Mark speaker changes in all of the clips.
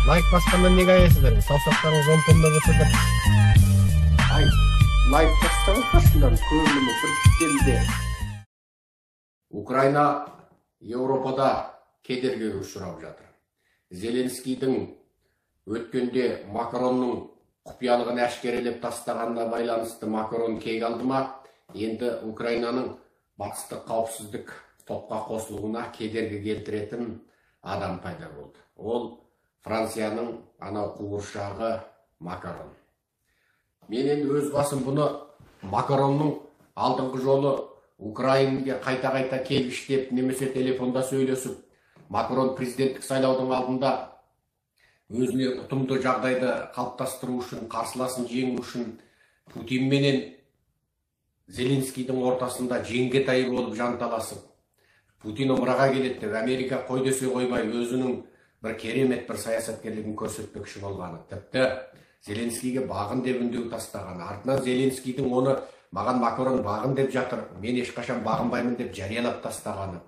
Speaker 1: Лайк басқаннан неге аясыздар? Саусақтарыңыз 10 томда болса да.
Speaker 2: Ай, лайк бассаңыздар шындан көңіліме бір келді. Украина Еуропада кедергіге ұшырап жатыр. Зеленскийдің өткенде Макронның құпиялығын әшкерелеп тастағанына байланысты Макрон кек алды ма, енді Украинаның батыстық қауіпсіздік топқа қосылуына кедергі келтіретін адам пайда болды. Ол Францияның анау қуыршағы Макрон. Мен енді өз басым бұны Макронның алдыңғы жолы Украинаға қайта келгіштеп немесе телефонда сөйлесіп, Макрон президенттік сайлаудың алдында өзіне ұтымды жағдайды қалыптастыру үшін, қарсыласын жеңу үшін Путин менен Зеленскийдің ортасында жеңгетай болып жанталасып, Путин ымыраға келеді деп, Америка қой десе қоймай өзінің бір керемет бір саясаткерлігін көрсетпекші болғаны. Тіпті Зеленскийге бағын деп үндеу тастағаны. Артынан Зеленскийдің оны маған Макрон бағын деп жатыр, мен ешқашан бағынбаймын деп жариялап тастағаны.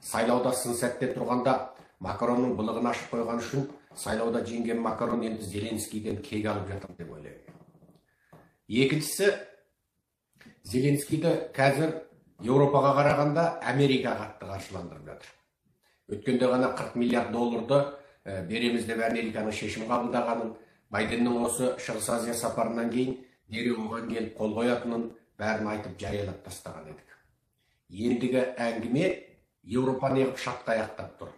Speaker 2: Сайлауда сын сәтте тұрғанда Макронның былығын ашып қойған үшін сайлауда жеңген Макрон енді Зеленскийден кек алып жатыр деп ойлаймын. Екіншісі, Зеленскийді қазір Еуропаға қарағанда Америка қатты қаржыландырып жатыр. Өткенде ғана 40 миллиард долларды береміз деп Американың шешім қабылдағанын, Байденнің осы Шығыс Азия сапарынан кейін дереу оған келіп қол қоятынын бәрін айтып жариялап тастаған едік. Ендігі әңгіме Еуропа неғып шатқаяқтап тұр.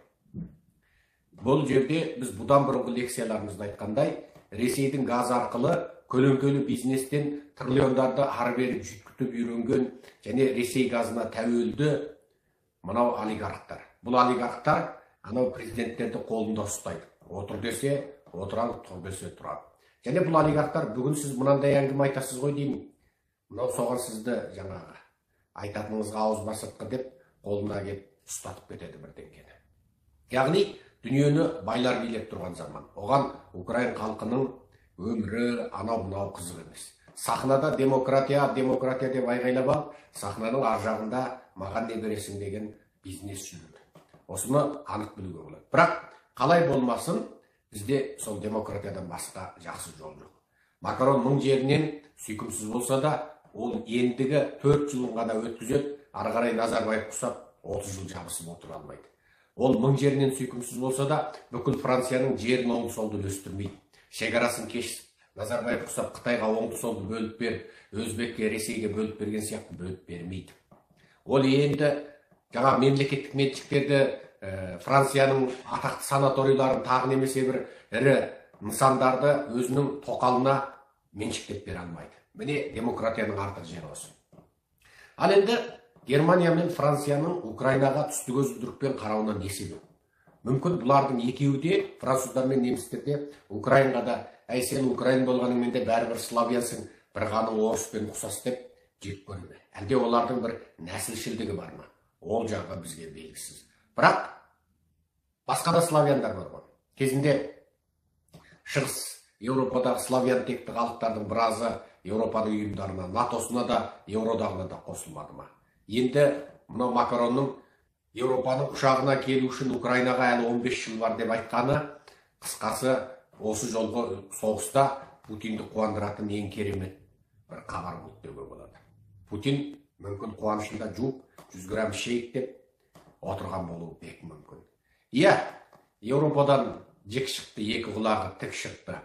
Speaker 2: Бұл жерде біз бұдан бұрынғы лекцияларымызда айтқандай, Ресейдің газ арқылы көлеңкелі бизнестен триллиондарды ары бері жүйткітіп үйренген және Ресей газына тәуелді мынау олигархтар. Бұл олигархтар анау президенттерді қолында ұстайды. Отыр десе, отырады, тұр десе, тұрады. Және бұл олигархтар бүгін сіз мынандай әңгіме айтасыз ғой деймін. Мынау соған сізді жаңағы айтатыныңызға ауыз басыртқы деп қолына келіп ұстатып кетеді бірдеңкені. Яғни дүниені байлар билеп тұрған заман. Оған Украин халқының өмірі анау-мынау қызық емес. Сахнада демократия деп айғайлап алып, сахнаның ар жағында маған не бересің деген бизнес жүреді. Осыны анық білуге болады. Бірақ қалай болмасын, бізде сол демократиядан басқа жақсы жол жоқ. Макрон мың жерінен сүйкімсіз болса да, ол ендігі 4 жылын ғана өткізеді, ары қарай Назарбаев құсап 30 жыл жабысып отыра алмайды. Ол мың жерінен сүйкімсіз болса да, бүкіл Францияның жерін оңды-солды үлестірмейді. Шекарасын кесіп, Назарбаев құсап Қытайға оңды-солды бөліп беріп, Өзбекке, Ресейге бөліп берген сияқты бөліп бермейді. Ол енді жаңа мемлекеттік меншіктерді Францияның атақты санаторийларын тағы немесе бір ірі нысандарды өзінің тоқалына меншіктеп бере алмайды. Міне демократияның артық жері осы. Ал енді Германия мен Францияның Украинаға түсті көзілдірікпен қарауына не себеп? Мүмкін бұлардың екеуі де, француздар мен немістер де Украинаға да, әй сен Украин болғаныңмен де бәрібір славянсың, бір қаның орыспен ұқсас деп жек көре ме? Әлде олардың бір нәсілшілдігі бар ма? Ол жағы бізге белгісіз. Бірақ басқа да славяндар бар ғой. Кезінде Шығыс Еуропадағы славян текті халықтардың біразы Еуропаның ұйымдарына, НАТО-сына да, Еуродағына да қосылмады ма? Енді мынау Макронның Еуропаның ұшағына келу үшін Украинаға әлі 15 жыл бар деп айтқаны, қысқасы осы жолғы соғыста Путинді қуандыратын ең керемет бір хабар болды деуге болады. Путин мүмкін қуанышында жуып 100 грамм шейік деп отырған болуы бек мүмкін. Иә, Еуропадан жек шықты, екі құлағы тік шықты.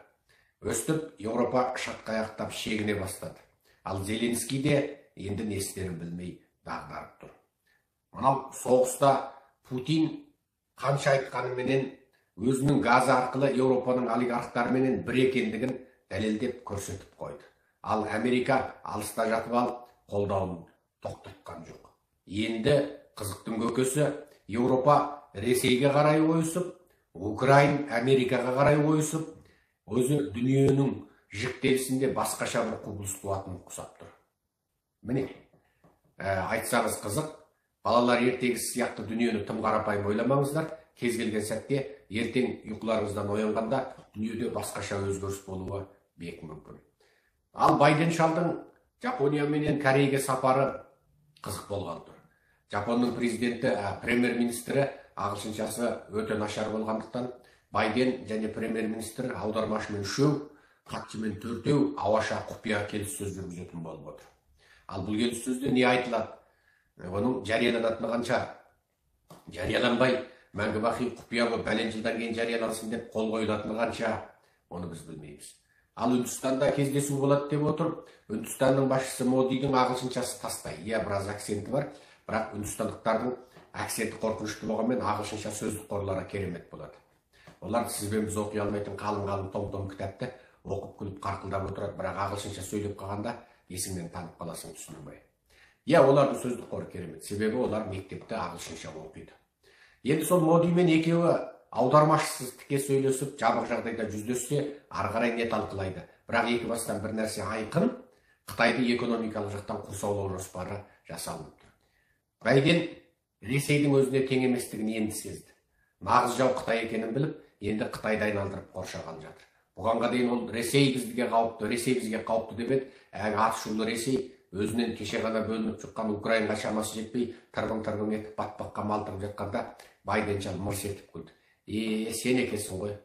Speaker 2: Өстіп, Еуропа шатқаяқтап шегіне бастады. Ал Зеленский де енді не істерін білмей дағдарып тұр. Мынау соғыста Путин қанша айтқанымен өзінің газы арқылы Еуропаның олигархтарымен бір екендігін дәлелдеп көрсетіп қойды. Ал Америка алыста жатып алып қолдауын тоқтатқан жоқ. Енді қызықтың көкесі Еуропа Ресейге қарай ойысып, Украин Америкаға қарай ойысып, өзі дүниенің жіктелісінде басқаша бір құбылыс қуатын құсап тұр. Міне, айтсаңыз қызық, балалар ертегісі сияқты дүниені тым қарапайым ойламаңыздар. Кез келген сәтте ертең ұйқыларыңыздан оянғанда дүниеде басқаша өзгеріс болуы бек мүмкін. Ал Байден шалдың Жапония менен Кореяге сапары қызық болған тұр. Жапонның президенті, премьер-министрі ағылшыншасы өте нашар болғандықтан Байден және премьер-министр аудармашымен 3, хатшымен 4 ауаша құпия келіссөз жүргізетін болып отыр. Ал бұл келіссөзде не айтылады? Оның жарияланатыны қанша? Жарияланбай, мәңгі бақи құпия болып бәлен жылдан кейін жариялансын деп қол қойылатыны қанша? Оны біз білмейміз. Ал Үндістанда кездесу болады деп отыр. Үндістанның басшысы Модидің ағылшыншасы тастай. Иә, біраз акценті бар, бірақ үндістандықтардың акценті қорқынышты болғанмен ағылшынша сөздік қорлары керемет болады. Олар сіз бен біз оқи алмайтын қалың том кітапты оқып күліп қарқылдап отырады, бірақ ағылшынша сөйлеп қалғанда есіңнен танып қаласың, түсінбей. Иә, олардың сөздік қоры керемет, себебі олар мектепте ағылшынша оқиды. Енді сол Модимен екеуі аудармашысыз тіке сөйлесіп, жабық жағдайда жүздессе, ары қарай не талқылайды. Бірақ екі бастан бір нәрсе айқын, Қытайды экономикалық жақтан құрсаулау жоспары жасалынып тұр. Байден Ресейдің өзіне тең еместігін енді сезді. Нағыз жау Қытай екенін біліп, енді Қытайды айналдырып қоршаған жатыр. Бұғанға дейін ол Ресей бізге қауіпті деп еді, атышулы Ресей өзінен кеше ғана бөлініп шыққан Украинаға шамасы жетпей, тырғын етіп батпаққа малтырып жатқанда, Байден шал мырс етіп күлді. Сен екенсің ғой,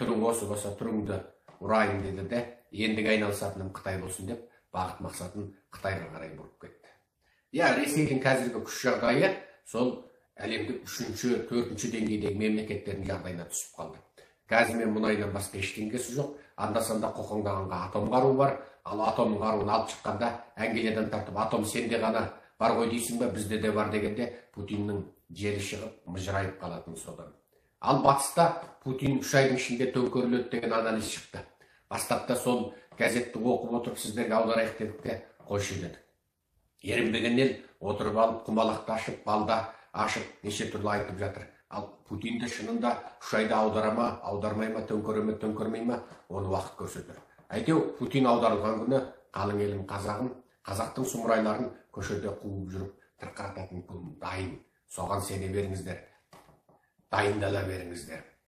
Speaker 2: түрің осы болса түріңді ұрайын деді де, ендігі айналысатыным Қытай болсын деп, бағыт мақсатын Қытайға қарай бұрып кетті. Иә, Ресейдің қазіргі күш жағдайы сол әлемдік 3-ші, 4-ші деңгейдегі мемлекеттердің жағдайына түсіп қалды. Газ мен мұнайдан басқа ештеңкесі жоқ. Анда-санда қоқаңдағанға атом қару бар, ал атом қаруын алып шыққанда әңгеледен тартып, атом сенде ғана бар ғой дейсің ба, бізде де бар дегенде Путиннің жері шығып, мұжырайып қалатын содан. Ал батыста Путин 3 айдың ішінде төңкеріледі деген анализ шықты. Бастапта сол газетті оқып отырып сіздерге аударайық дедік те қойшы дедік. Ерінбеген ел отырып алып, құмалақты ашып, балда ашып, неше түрлі айтып жатыр. Ал Путинді шынында 3 айда аудармай ма, төңкермей ма, оны уақыт көрсетер. Әйтеу, Путин аударылған күні қалың елім қазақтың сұмырайларын көшеде қуып жүріп, тырқырататын күн дайын. Соған сене беріңіздер, дайындала беріңіздер.